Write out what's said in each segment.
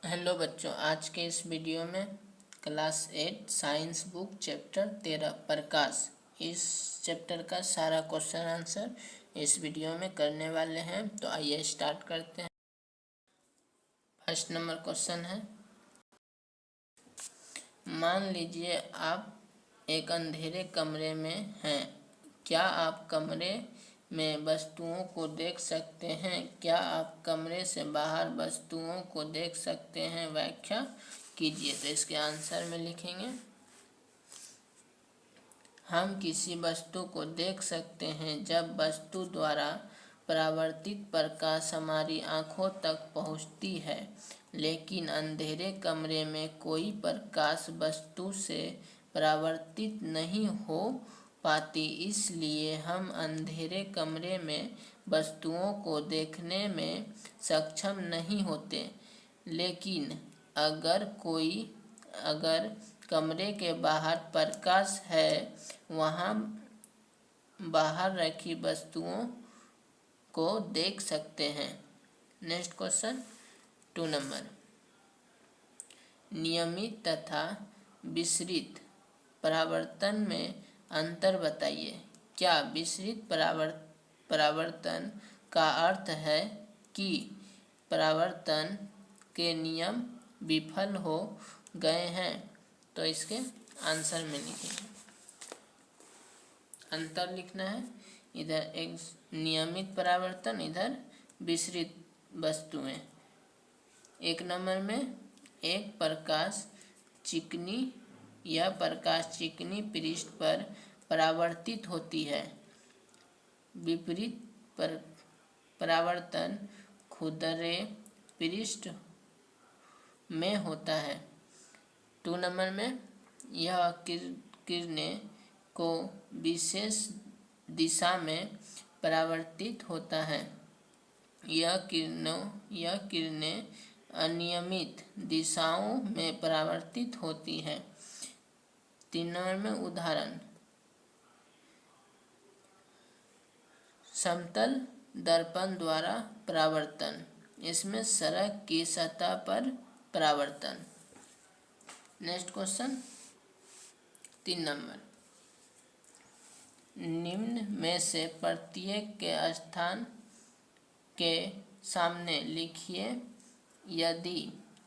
Hello बच्चों, आज के इस वीडियो में क्लास 8 साइंस बुक चैप्टर 13 प्रकाश, इस चैप्टर का सारा क्वेश्चन आंसर इस वीडियो में करने वाले हैं। तो आइए स्टार्ट करते हैं। फर्स्ट नंबर क्वेश्चन है, मान लीजिए आप एक अंधेरे कमरे में हैं। क्या आप कमरे में वस्तुओं को देख सकते हैं? क्या आप कमरे से बाहर वस्तुओं को देख सकते हैं? व्याख्या कीजिए। तो इसके आंसर में लिखेंगे, हम किसी वस्तु को देख सकते हैं जब वस्तु द्वारा परावर्तित प्रकाश हमारी आंखों तक पहुंचती है, लेकिन अंधेरे कमरे में कोई प्रकाश वस्तु से परावर्तित नहीं हो पाती, इसलिए हम अंधेरे कमरे में वस्तुओं को देखने में सक्षम नहीं होते। लेकिन अगर कमरे के बाहर प्रकाश है, वहाँ बाहर रखी वस्तुओं को देख सकते हैं। नेक्स्ट क्वेश्चन 2 नंबर, नियमित तथा विसरित परावर्तन में अंतर बताइए। क्या विसरित परावर्तन का अर्थ है कि परावर्तन के नियम विफल हो गए हैं? तो इसके आंसर में लिखेंगे, अंतर लिखना है। इधर एक नियमित परावर्तन, इधर विसरित वस्तुएं। 1 नंबर में एक प्रकाश चिकनी पृष्ठ पर परावर्तित होती है। विपरीत परावर्तन खुरदरे पृष्ठ में होता है। 2 नंबर में यह किरणें को विशेष दिशा में परावर्तित होता है। यह किरणें अनियमित दिशाओं में परावर्तित होती है। 3 नंबर में उदाहरण, समतल दर्पण द्वारा परावर्तन, इसमें सड़क की सतह पर परावर्तन। नेक्स्ट क्वेश्चन 3 नंबर, निम्न में से प्रत्येक के स्थान के सामने लिखिए। यदि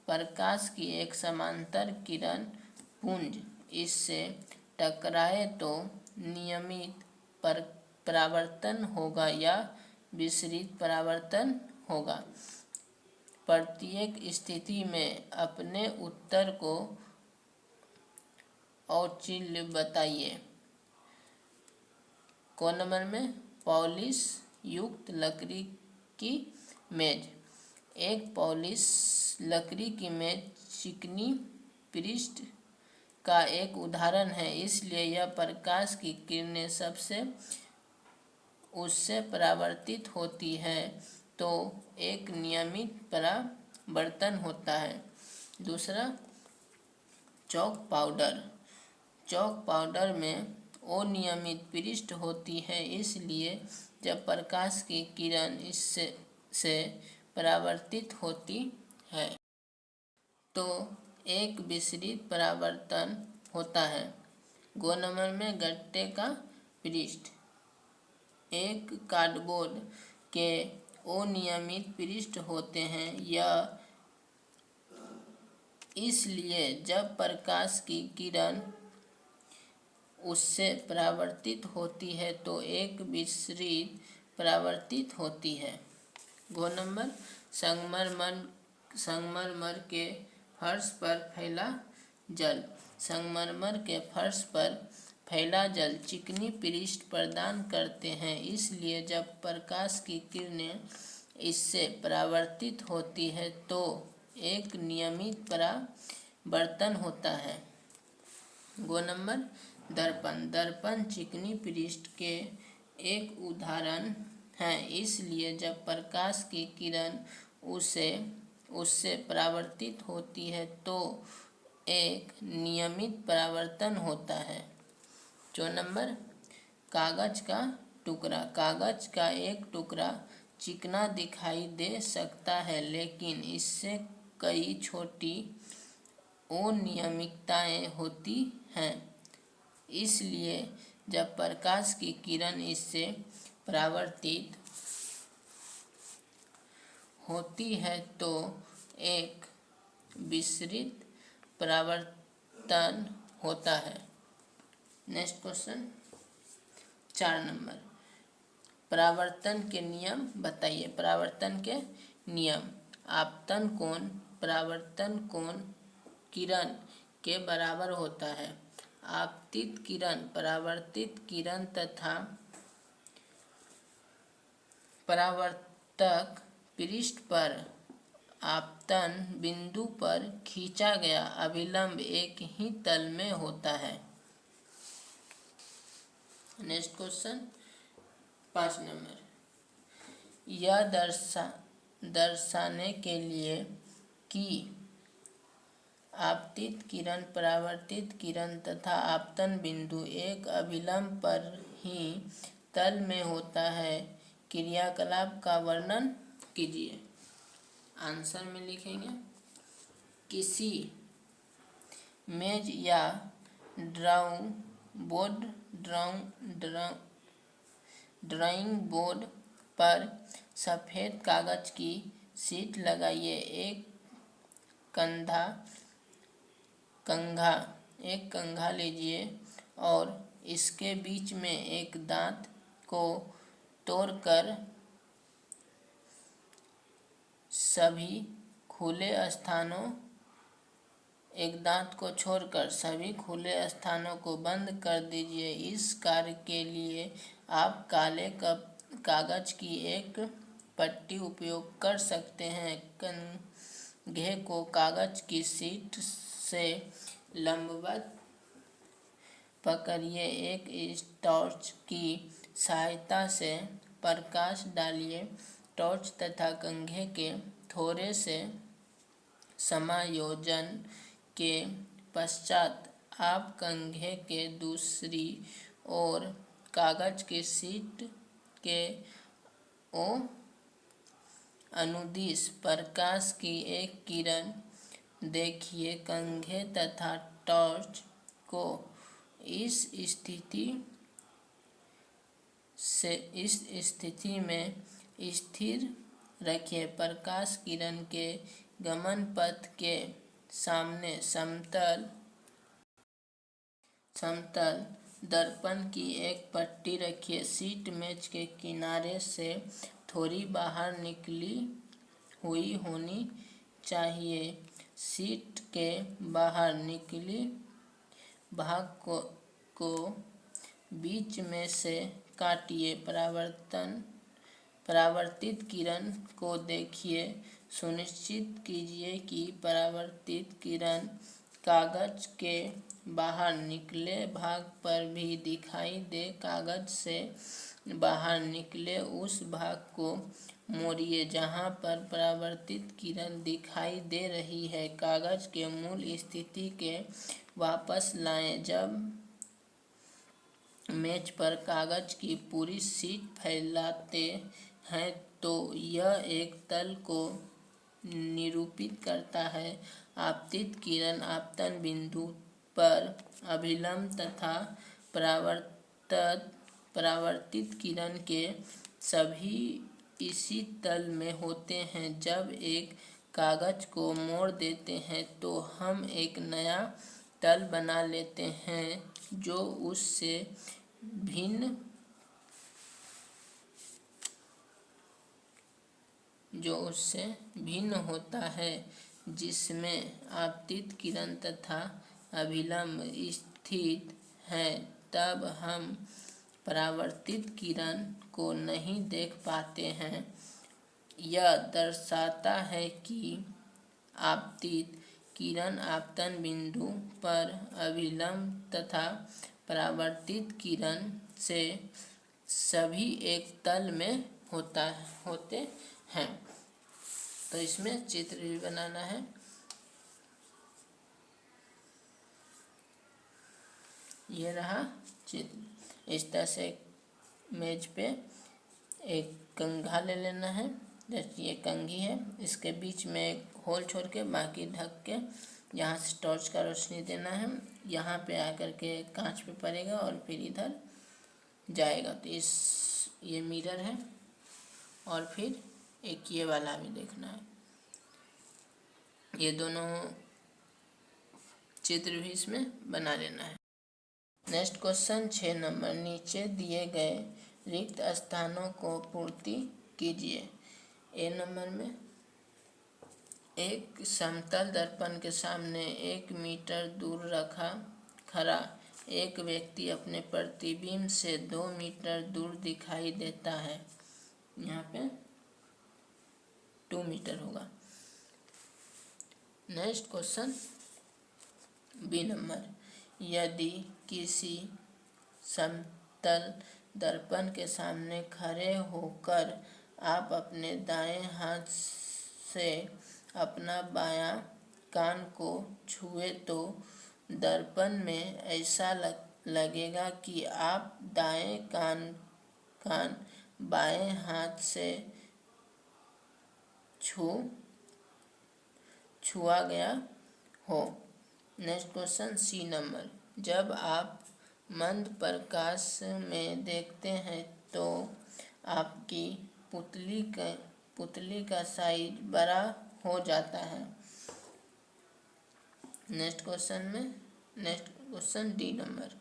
प्रकाश की एक समांतर किरण पुंज इससे टकराए तो नियमित परावर्तन होगा या विसरित परावर्तन होगा? प्रत्येक स्थिति में अपने उत्तर को औचित्य बताइए। क नंबर में पॉलिश युक्त लकड़ी की मेज। एक पॉलिश लकड़ी की मेज चिकनी पृष्ठ का एक उदाहरण है, इसलिए यह प्रकाश की किरणें उससे परावर्तित होती है तो एक नियमित परावर्तन होता है। दूसरा, चॉक पाउडर में अनियमित पृष्ठ होती है, इसलिए जब प्रकाश की किरण इससे परावर्तित होती है तो एक विसरित परावर्तन होता है। 2 नंबर में गट्टे का पृष्ठ। एक कार्डबोर्ड के अनियमित पृष्ठ होते हैं, यह इसलिए जब प्रकाश की किरण उससे परावर्तित होती है तो एक विसरित परावर्तित होती है। 2 नंबर, संगमरमर के फर्श पर फैला जल। संगमरमर के फर्श पर फैला जल चिकनी पृष्ठ प्रदान करते हैं, इसलिए जब प्रकाश की किरणें इससे परावर्तित होती है तो एक नियमित परावर्तन होता है। 2 नंबर, दर्पण चिकनी पृष्ठ के एक उदाहरण है, इसलिए जब प्रकाश की किरण उससे परावर्तित होती है तो एक नियमित परावर्तन होता है। 4 नंबर, कागज का एक टुकड़ा चिकना दिखाई दे सकता है, लेकिन इससे कई छोटी अनियमितताएं होती हैं। इसलिए जब प्रकाश की किरण इससे परावर्तित होती है तो एक विसरित परावर्तन होता है। नेक्स्ट क्वेश्चन 4 नंबर, परावर्तन के नियम बताइए। परावर्तन के नियम, आपतन कोण परावर्तन कोण किरण के बराबर होता है। आपतित किरण परावर्तित किरण तथा परावर्तक पृष्ठ पर आपतन बिंदु पर खींचा गया अभिलंब एक ही तल में होता है। नेक्स्ट क्वेश्चन 5 नंबर, यह दर्शाने के लिए कि आपतित किरण परावर्तित किरण तथा आपतन बिंदु एक अभिलंब पर ही तल में होता है, क्रियाकलाप का वर्णन कीजिए। आंसर में लिखेंगे, किसी मेज या ड्राइंग बोर्ड पर सफ़ेद कागज की शीट लगाइए। एक कंघा लीजिए और इसके बीच में एक दांत को तोड़कर सभी खुले स्थानों को बंद कर दीजिए। इस कार्य के लिए आप काले कागज की एक पट्टी उपयोग कर सकते हैं। कंघे को कागज की शीट से लंबवत पकड़िए। एक टॉर्च की सहायता से प्रकाश डालिए। टॉर्च तथा कंघे के थोड़े से समायोजन के पश्चात आप कंघे के दूसरी ओर कागज की शीट के अनुदिश प्रकाश की एक किरण देखिए। कंघे तथा टॉर्च को इस स्थिति में स्थिर रखिए। प्रकाश किरण के गमन पथ के सामने समतल दर्पण की एक पट्टी रखिए। शीट मेज के किनारे से थोड़ी बाहर निकली हुई होनी चाहिए। शीट के बाहर निकली भाग को बीच में से काटिए। परावर्तित किरण को देखिए। सुनिश्चित कीजिए कि परावर्तित किरण कागज के बाहर निकले भाग पर भी दिखाई दे। कागज से बाहर निकले उस भाग को मोड़िए जहां पर परावर्तित किरण दिखाई दे रही है। कागज के मूल स्थिति के वापस लाएं। जब मेज पर कागज की पूरी शीट फैलाते हैं तो यह एक तल को निरूपित करता है। आपतित किरण आपतन बिंदु पर अभिलंब तथा परावर्तित किरण के सभी इसी तल में होते हैं। जब एक कागज को मोड़ देते हैं तो हम एक नया तल बना लेते हैं जो उससे भिन्न होता है, जिसमें आपतित किरण तथा अभिलंब स्थित हैं। तब हम परावर्तित किरण को नहीं देख पाते हैं। यह दर्शाता है कि आपतित किरण आपतन बिंदु पर अभिलंब तथा परावर्तित किरण से सभी एक तल में होते हैं। तो इसमें चित्र भी बनाना है। ये रहा चित्र। इस तरह से मेज पे एक कंघा ले लेना है, जैसे ये कंघी है, इसके बीच में एक होल छोड़ के बाकी ढक के यहाँ से टॉर्च का रोशनी देना है, यहाँ पे आकर के कांच पे पड़ेगा और फिर इधर जाएगा। तो ये मिरर है और फिर एक ये वाला भी देखना है। ये दोनों चित्र भी इसमें बना लेना है। नेक्स्ट क्वेश्चन 6 नंबर, नीचे दिए गए रिक्त स्थानों को पूर्ति कीजिए। ए नंबर में एक समतल दर्पण के सामने 1 मीटर दूर खड़ा एक व्यक्ति अपने प्रतिबिंब से 2 मीटर दूर दिखाई देता है। यहाँ पे 2 मीटर होगा। नेक्स्ट क्वेश्चन बी नंबर, यदि किसी समतल दर्पण के सामने खड़े होकर आप अपने दाएं हाथ से अपना बायां कान को छुए तो दर्पण में ऐसा लगेगा कि आप दाएं कान बाएं हाथ से छुआ गया हो। नेक्स्ट क्वेश्चन सी नंबर, जब आप मंद प्रकाश में देखते हैं तो आपकी पुतली का साइज बड़ा हो जाता है। नेक्स्ट क्वेश्चन डी नंबर,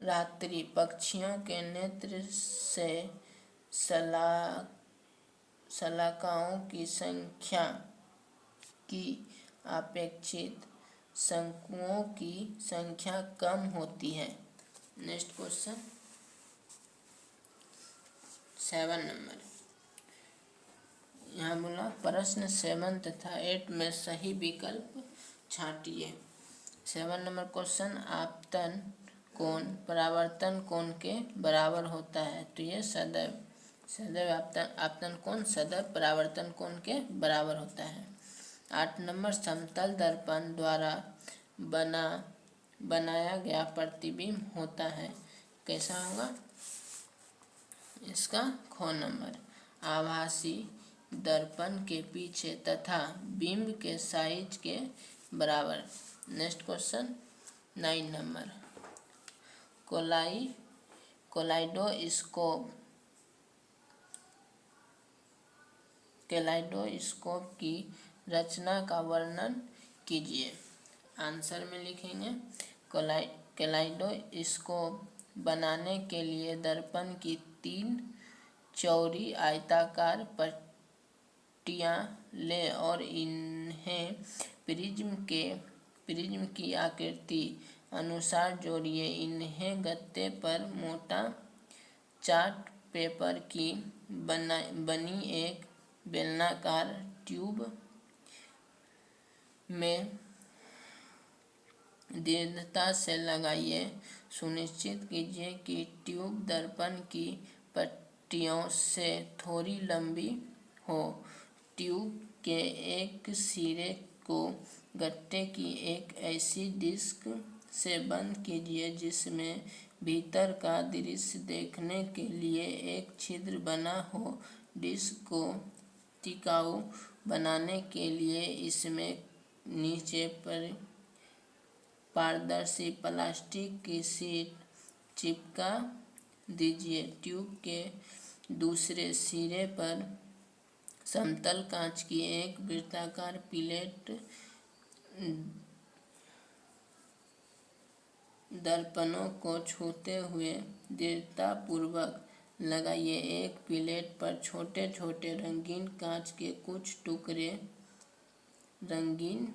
रात्रि पक्षियों के नेत्र से शलाकाओं की संख्या की अपेक्षित शंकुओं की संख्या कम होती है। नेक्स्ट क्वेश्चन 7 नंबर, यहाँ बोला प्रश्न 7 तथा 8 में सही विकल्प छांटिए। 7 नंबर क्वेश्चन, आपतन कोण परावर्तन कोण के बराबर होता है। तो ये सदैव आपतन कोण सदैव परावर्तन कोण के बराबर होता है। 8 नंबर, समतल दर्पण द्वारा बनाया गया प्रतिबिंब होता है, कैसा होगा? इसका ख नंबर, आभासी दर्पण के पीछे तथा बिंब के साइज के बराबर। नेक्स्ट क्वेश्चन 9 नंबर, कैलाइडोस्कोप की रचना का वर्णन कीजिए। आंसर में लिखेंगे, कैलाइडोस्कोप बनाने के लिए दर्पण की 3 चौड़ी आयताकार पट्टियाँ लें और इन्हें प्रिज्म की आकृति अनुसार जोड़िए। इन्हें गत्ते पर मोटा चार्ट पेपर की बनी एक बेलनाकार ट्यूब में दृढ़ता से लगाइए। सुनिश्चित कीजिए कि ट्यूब दर्पण की पट्टियों से थोड़ी लंबी हो। ट्यूब के एक सिरे को गत्ते की एक ऐसी डिस्क से बंद कीजिए जिसमें भीतर का दृश्य देखने के लिए एक छिद्र बना हो। डिस्क को टिकाऊ बनाने के लिए इसमें नीचे पर पारदर्शी प्लास्टिक की शीट चिपका दीजिए। ट्यूब के दूसरे सिरे पर समतल कांच की एक वृत्ताकार प्लेट दर्पणों को छूते हुए दृढ़तापूर्वक लगाइए। एक प्लेट पर छोटे छोटे रंगीन कांच के कुछ टुकड़े, रंगीन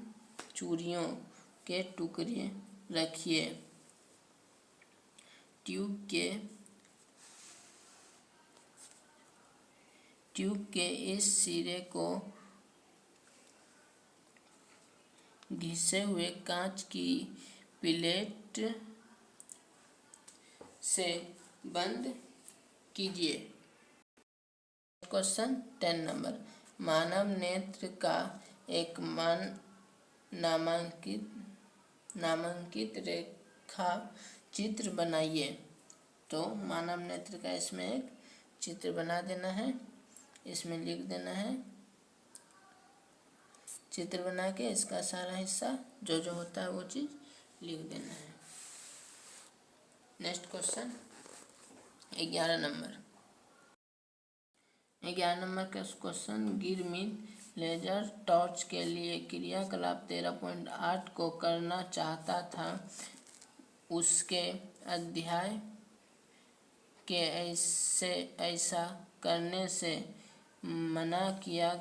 चूड़ियों के टुकड़े रखिए। ट्यूब के इस सिरे को घिसे हुए कांच की प्लेट से बंद कीजिए। क्वेश्चन 10 नंबर, मानव नेत्र का एक नामांकित रेखा चित्र बनाइए। तो मानव नेत्र का इसमें एक चित्र बना देना है, इसमें लिख देना है। चित्र बना के इसका सारा हिस्सा जो जो होता है वो चीज़ लिख देना है। Next question 11 number. 11 नंबर का क्वेश्चन, गिरमित लेजर टॉर्च के लिए क्रियाकलाप 13.8 को करना चाहता था। उसके अध्याय के ऐसा करने से मना किया।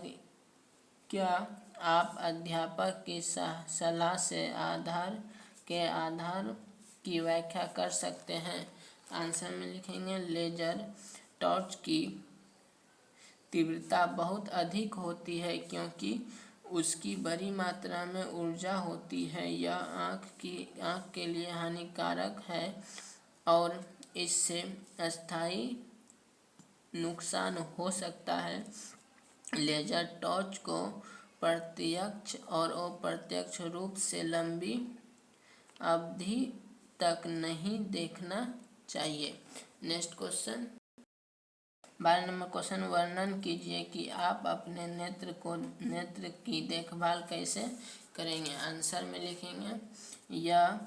क्या आप अध्यापक की सलाह से आधार की व्याख्या कर सकते हैं? आंसर में लिखेंगे, लेजर टॉर्च की तीव्रता बहुत अधिक होती है क्योंकि उसकी बड़ी मात्रा में ऊर्जा होती है। यह आँख के लिए हानिकारक है और इससे अस्थायी नुकसान हो सकता है। लेजर टॉर्च को प्रत्यक्ष और अप्रत्यक्ष रूप से लंबी अवधि तक नहीं देखना चाहिए। नेक्स्ट क्वेश्चन 12 नंबर क्वेश्चन, वर्णन कीजिए कि आप अपने नेत्र की देखभाल कैसे करेंगे। आंसर में लिखेंगे, यह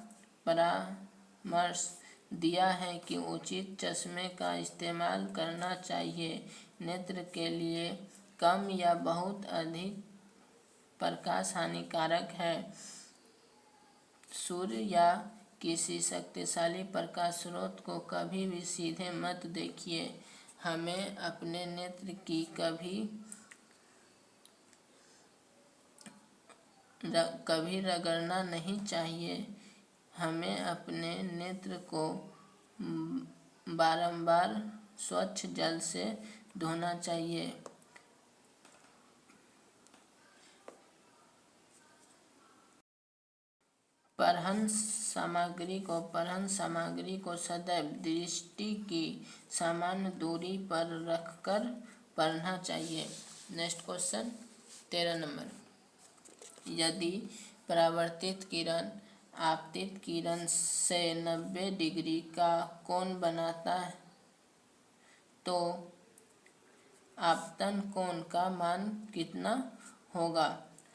परामर्श दिया है कि उचित चश्मे का इस्तेमाल करना चाहिए। नेत्र के लिए कम या बहुत अधिक प्रकाश हानिकारक है। सूर्य या किसी शक्तिशाली प्रकाश स्रोत को कभी भी सीधे मत देखिए। हमें अपने नेत्र की कभी रगड़ना नहीं चाहिए। हमें अपने नेत्र को बारंबार स्वच्छ जल से धोना चाहिए। पढ़न सामग्री को सदैव दृष्टि की सामान्य दूरी पर रखकर पढ़ना चाहिए। नेक्स्ट क्वेश्चन 13 नंबर, यदि परावर्तित किरण आपतित किरण से 90 डिग्री का कोण बनाता है तो आपतन कोण का मान कितना होगा?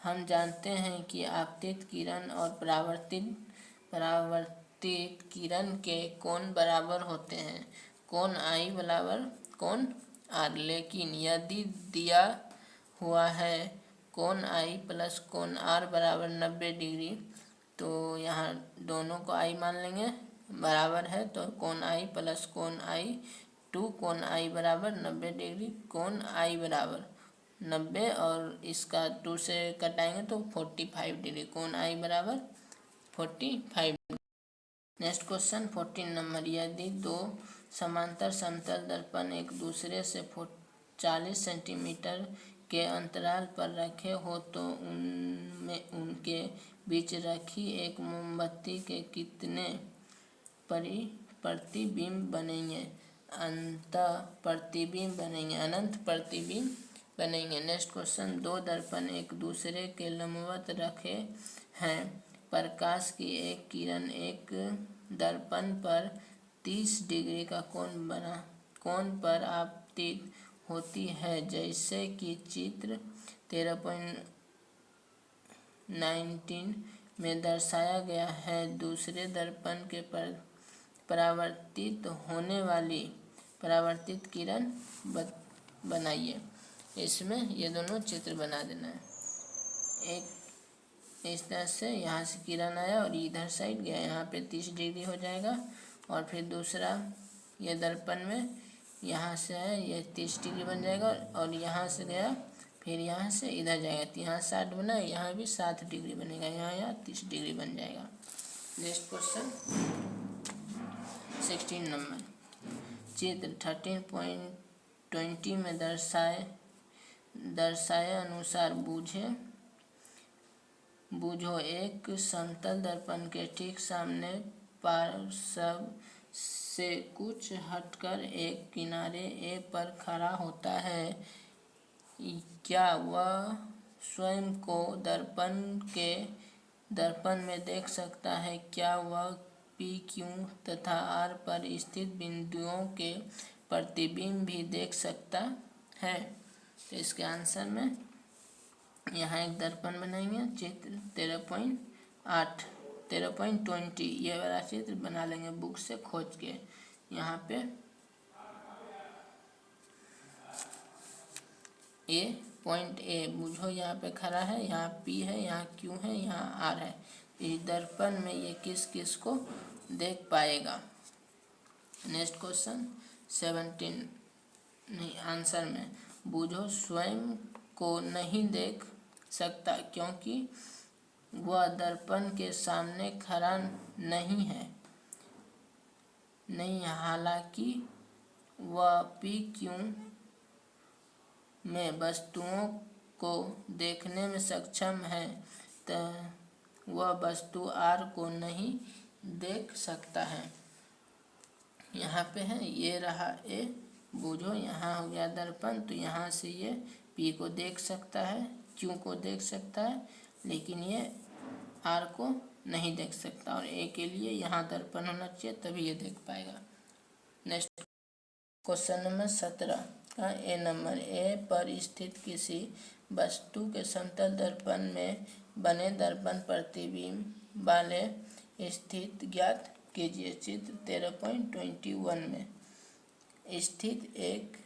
हम जानते हैं कि आपतित किरण और परावर्तित किरण के कोण बराबर होते हैं, कोण I बराबर कोण R। लेकिन यदि दिया हुआ है कोण I प्लस कोण R बराबर 90 डिग्री, तो यहाँ दोनों को I मान लेंगे, बराबर है तो कोण I प्लस कोण I 2 कोण I बराबर 90 डिग्री। कोण I बराबर 90 और इसका 2 से कटाएंगे तो 45 डिग्री। कोण I बराबर 45। नेक्स्ट क्वेश्चन 14 नंबर, यदि दो समांतर समतल दर्पण एक दूसरे से 40 सेंटीमीटर के अंतराल पर रखे हो तो उनके बीच रखी एक मोमबत्ती के कितने प्रतिबिंब बनेंगे? अनंत प्रतिबिंब बनेंगे। नेक्स्ट क्वेश्चन, दो दर्पण एक दूसरे के लंबवत रखे हैं। प्रकाश की एक किरण एक दर्पण पर 30 डिग्री का कोण पर आपतित होती है, जैसे कि चित्र 13.19 में दर्शाया गया है। दूसरे दर्पण के परावर्तित होने वाली परावर्तित किरण बनाइए। इसमें ये दोनों चित्र बना देना है। एक इस तरह से यहाँ से किरण आया और इधर साइड गया, यहाँ पे 30 डिग्री हो जाएगा। और फिर दूसरा ये दर्पण में यहाँ से आया, ये 30 डिग्री बन जाएगा और यहाँ से गया फिर यहाँ से इधर जाएगा, तो यहाँ 60 बना, यहाँ भी 7 डिग्री बनेगा, यहाँ 30 डिग्री बन जाएगा। नेक्स्ट क्वेश्चन 16 नंबर, चित्र 13.20 में दर्शाए अनुसार बूझो। एक समतल दर्पण के ठीक सामने पार्श्व से कुछ हटकर एक किनारे A पर खड़ा होता है। क्या वह स्वयं को दर्पण में देख सकता है? क्या वह पी क्यू तथा आर पर स्थित बिंदुओं के प्रतिबिंब भी देख सकता है। तो इसके आंसर में यहाँ एक दर्पण बनाएंगे, चित्र 13.20 ये वाला चित्र बना लेंगे बुक से खोज के। यहाँ पे पॉइंट ए बुझो यहाँ पे खड़ा है, यहाँ पी है, यहाँ क्यू है, यहाँ आर है। इस दर्पण में ये किस किस को देख पाएगा। नेक्स्ट क्वेश्चन 17 नहीं आंसर में बुझो स्वयं को नहीं देख सकता क्योंकि वह दर्पण के सामने खड़ा नहीं है, हालांकि वह पी क्यू में वस्तुओं को देखने में सक्षम है, तो वह वस्तु आर को नहीं देख सकता है। यहाँ पे है ये रहा ए बुझो, यहाँ हो गया दर्पण, तो यहाँ से ये पी को देख सकता है, क्यू को देख सकता है, लेकिन ये आर को नहीं देख सकता। और ए के लिए यहाँ दर्पण होना चाहिए तभी ये देख पाएगा। नेक्स्ट क्वेश्चन नंबर 17 का ए नंबर, ए पर स्थित किसी वस्तु के समतल दर्पण में बने दर्पण प्रतिबिंब वाले स्थिति ज्ञात कीजिए। चित्र 13.21 में स्थित एक